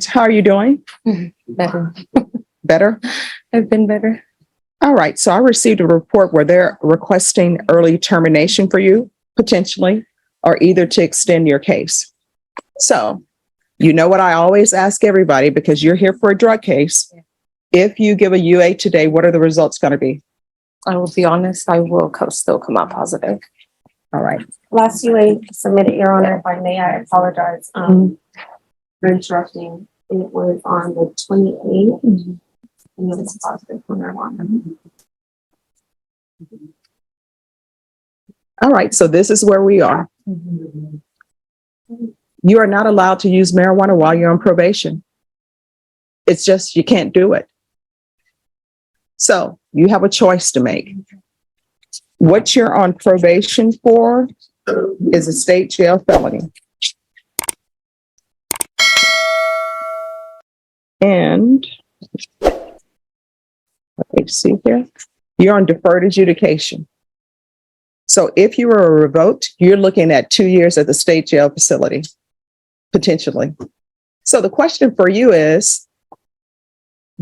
How are you doing? Better. Better? I've been better. All right. So I received a report where they're requesting early termination for you, potentially, or either to extend your case. So you know what I always ask everybody, because you're here for a drug case. If you give a UA today, what are the results going to be? I will be honest, I will still come out positive. All right. Last UA submitted, Your Honor, if I may, I apologize for interrupting. It was on the 28th, and it was positive for marijuana. All right. So this is where we are. You are not allowed to use marijuana while you're on probation. It's just, you can't do it. So you have a choice to make. What you're on probation for is a state jail felony. And let me see here. You're on deferred adjudication. So if you were revoked, you're looking at 2 years at the state jail facility, potentially. So the question for you is,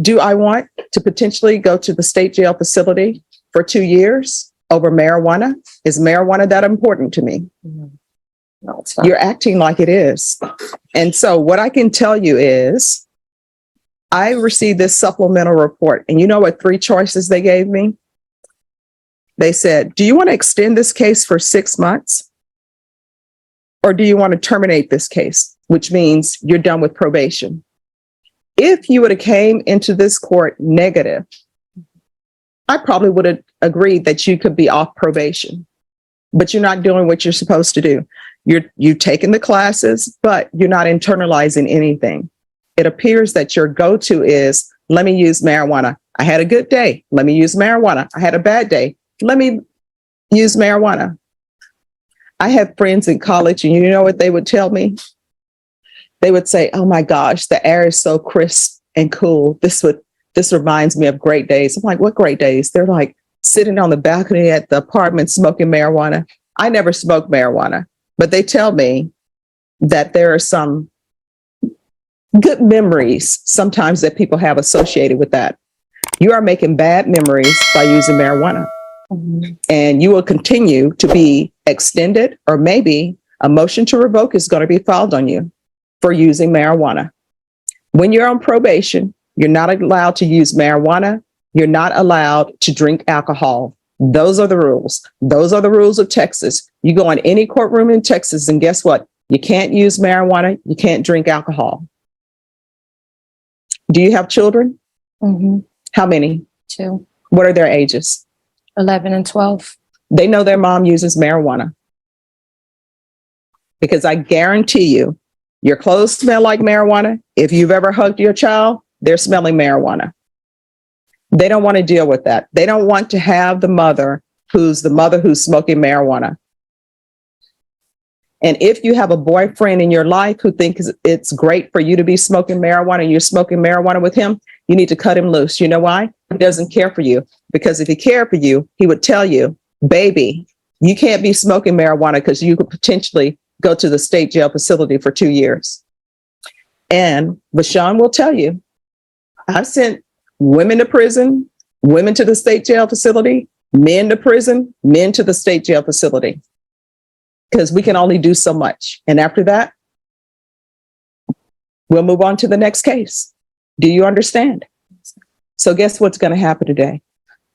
do I want to potentially go to the state jail facility for 2 years over marijuana? Is marijuana that important to me? No, it's not. You're acting like it is. And so what I can tell you is, I received this supplemental report, and you know what 3 choices they gave me? They said, do you want to extend this case for 6 months? Or do you want to terminate this case, which means you're done with probation? If you would have came into this court negative, I probably would have agreed that you could be off probation, but you're not doing what you're supposed to do. You've taken the classes, but you're not internalizing anything. It appears that your go-to is, let me use marijuana. I had a good day. Let me use marijuana. I had a bad day. Let me use marijuana. I had friends in college, and you know what they would tell me? They would say, oh my gosh, the air is so crisp and cool. This reminds me of great days. I'm like, what great days? They're like sitting on the balcony at the apartment smoking marijuana. I never smoked marijuana, but they tell me that there are some good memories sometimes that people have associated with that. You are making bad memories by using marijuana. And you will continue to be extended, or maybe a motion to revoke is going to be filed on you for using marijuana. When you're on probation, you're not allowed to use marijuana. You're not allowed to drink alcohol. Those are the rules. Those are the rules of Texas. You go in any courtroom in Texas, and guess what? You can't use marijuana. You can't drink alcohol. Do you have children? How many? 2, What are their ages? 11 and 12. They know their mom uses marijuana. Because I guarantee you, your clothes smell like marijuana. If you've ever hugged your child, they're smelling marijuana. They don't want to deal with that. They don't want to have the mother who's smoking marijuana. And if you have a boyfriend in your life who thinks it's great for you to be smoking marijuana and you're smoking marijuana with him, you need to cut him loose. You know why? He doesn't care for you. Because if he cared for you, he would tell you, baby, you can't be smoking marijuana because you could potentially go to the state jail facility for 2 years. And Vashon will tell you, I've sent women to prison, women to the state jail facility, men to prison, men to the state jail facility. Because we can only do so much. And after that, we'll move on to the next case. Do you understand? So guess what's going to happen today?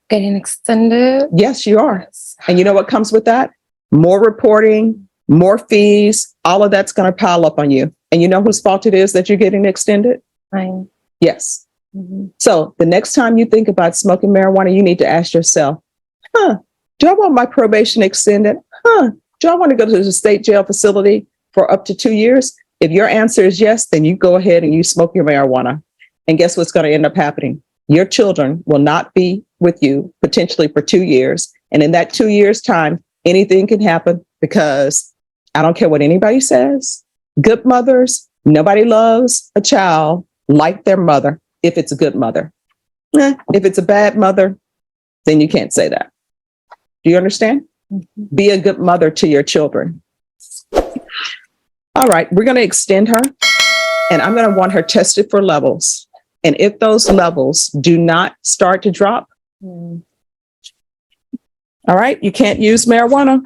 Getting extended. Yes, you are. Yes. And you know what comes with that? More reporting, more fees, all of that's going to pile up on you. And you know whose fault it is that you're getting extended? Mine. Yes. So the next time you think about smoking marijuana, you need to ask yourself, do I want my probation extended? Do I want to go to the state jail facility for up to 2 years? If your answer is yes, then you go ahead and you smoke your marijuana. And guess what's going to end up happening? Your children will not be with you potentially for 2 years. And in that 2 years' time, anything can happen, because I don't care what anybody says. Good mothers, nobody loves a child like their mother if it's a good mother. If it's a bad mother, then you can't say that. Do you understand? Be a good mother to your children. All right, we're going to extend her. And I'm going to want her tested for levels. And if those levels do not start to drop, all right, you can't use marijuana.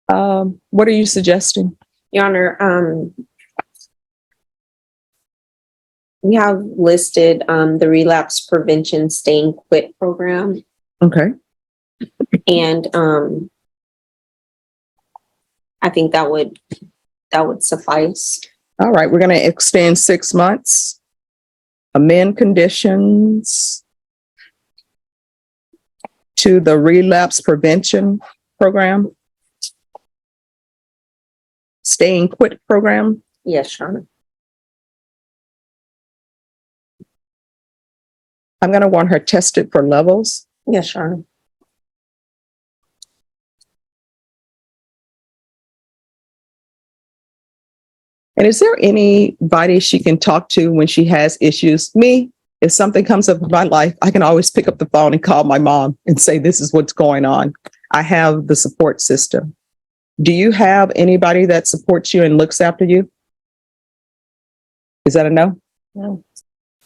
What are you suggesting? Your Honor, we have listed the relapse prevention stay and quit program, Okay. and I think that would suffice. All right, we're going to extend 6 months, amend conditions to the relapse prevention program, stay and quit program. Yes, Your Honor. I'm going to want her tested for levels. Yes, Your Honor. And is there anybody she can talk to when she has issues? Me, if something comes up in my life, I can always pick up the phone and call my mom and say, this is what's going on. I have the support system. Do you have anybody that supports you and looks after you? Is that a no? No.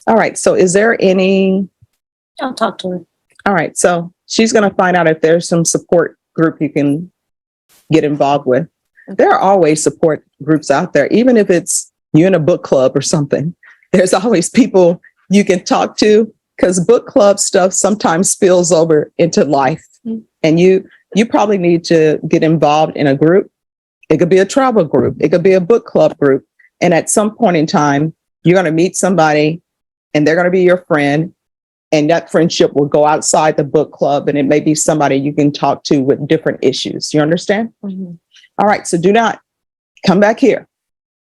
All right. So is there any? I'll talk to her. All right. So she's going to find out if there's some support group you can get involved with. There are always support groups out there, even if it's you in a book club or something. There's always people you can talk to, because book club stuff sometimes spills over into life. And you probably need to get involved in a group. It could be a travel group. It could be a book club group. And at some point in time, you're going to meet somebody and they're going to be your friend. And that friendship will go outside the book club, and it may be somebody you can talk to with different issues. You understand? Mm-hmm. All right. So do not come back here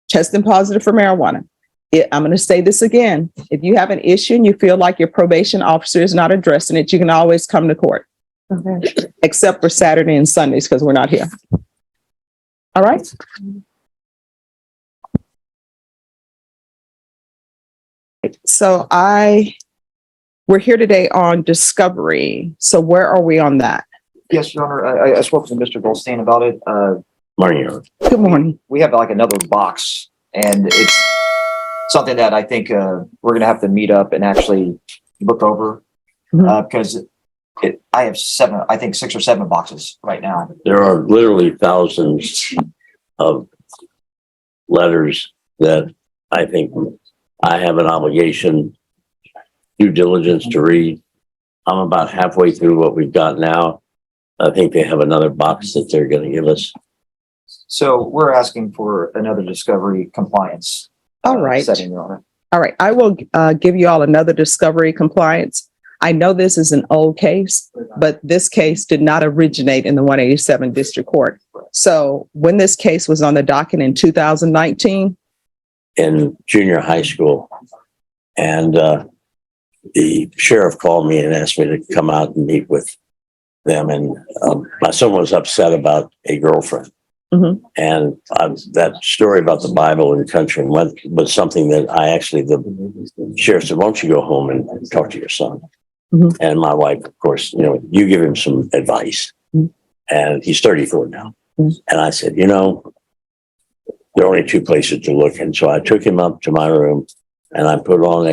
testing positive for marijuana. I'm going to say this again. If you have an issue and you feel like your probation officer is not addressing it, you can always come to court, Okay. except for Saturday and Sundays because we're not here. All right. So we're here today on discovery. So where are we on that? Yes, Your Honor. I spoke to Mr. Goldstein about it. Morning, Your Honor. Good morning. We have like another box, and it's something that I think we're going to have to meet up and actually look over, because I have 6 or 7 boxes right now. There are literally thousands of letters that I think I have an obligation, due diligence to read. I'm about halfway through what we've got now. I think they have another box that they're going to give us. So we're asking for another discovery compliance. All right. Setting, Your Honor. All right. I will give you all another discovery compliance. I know this is an old case, but this case did not originate in the 187 District Court. So when this case was on the docket in 2019, In junior high school, and the sheriff called me and asked me to come out and meet with them. And my son was upset about a girlfriend. Mhm. And that story about the Bible and country was something that the sheriff said, why don't you go home and talk to your son? Mhm. And my wife, of course, you give him some advice. Mhm. And he's 34 now. Mhm. And I said, there are only 2 places to look. And so I took him up to my room and I put on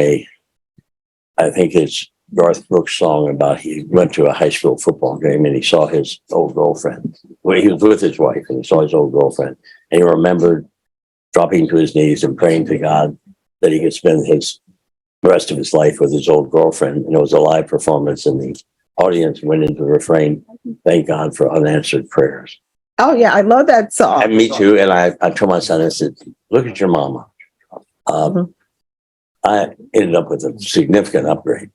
I think it's Garth Brooks song about he went to a high school football game and he saw his old girlfriend. Well, he was with his wife and he saw his old girlfriend. And he remembered dropping to his knees and praying to God that he could spend the rest of his life with his old girlfriend. And it was a live performance and the audience went into the refrain, thank God for unanswered prayers. oh yeah, I love that song. And me too. And I told my son, I said, look at your mama. Mhm. I ended up with a significant upgrade.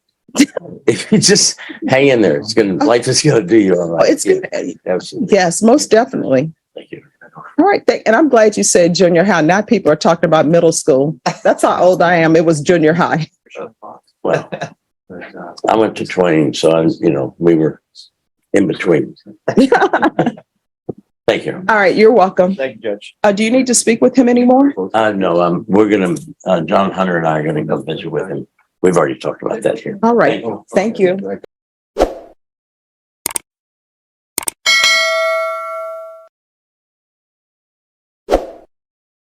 If you just hang in there, life is going to do you all Oh, right. it's good. Absolutely. Yes, most definitely. Thank you. All right. And I'm glad you said junior high. Now people are talking about middle school. That's how old I am. It was junior high. Well, I went to Twain, so we were in between. Thank you. All right. You're welcome. Thank you, Judge. Do you need to speak with him anymore? No, we're going to, John Hunter and I are going to go visit with him. We've already talked about that here. All right. Thank you.